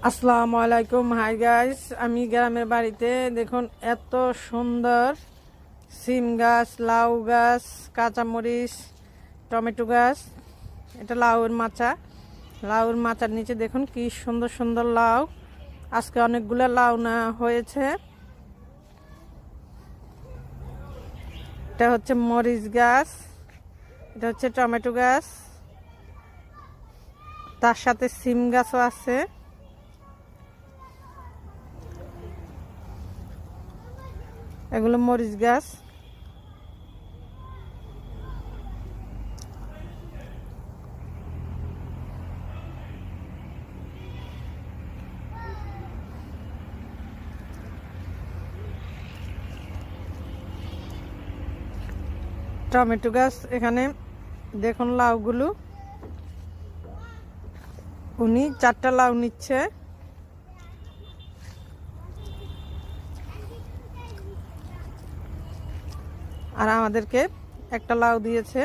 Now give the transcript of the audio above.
আসসালামু আলাইকুম। Hi guys, আমি গ্রামের বাড়িতে দেখুন এত সুন্দর সিম গাছ, লাউ গাছ, কাঁচামরিচ, টমেটো গাছ। এটা লাউয়ের মাচা। লাউয়ের মাচার নিচে দেখুন কি সুন্দর সুন্দর লাউ। আজকে অনেকগুলো লাউ না হয়েছে। এটা হচ্ছে মরিচ গাছ, এটা হচ্ছে টমেটো গাছ, তার সাথে সিম গাছও আছে। এগুলো মরিচ গাছ। টমেটো গাছ। এখানে দেখুন লাউগুলো, উনি 4টা লাউ নিচ্ছে। আর আমাদেরকে একটা লাউ দিয়েছে।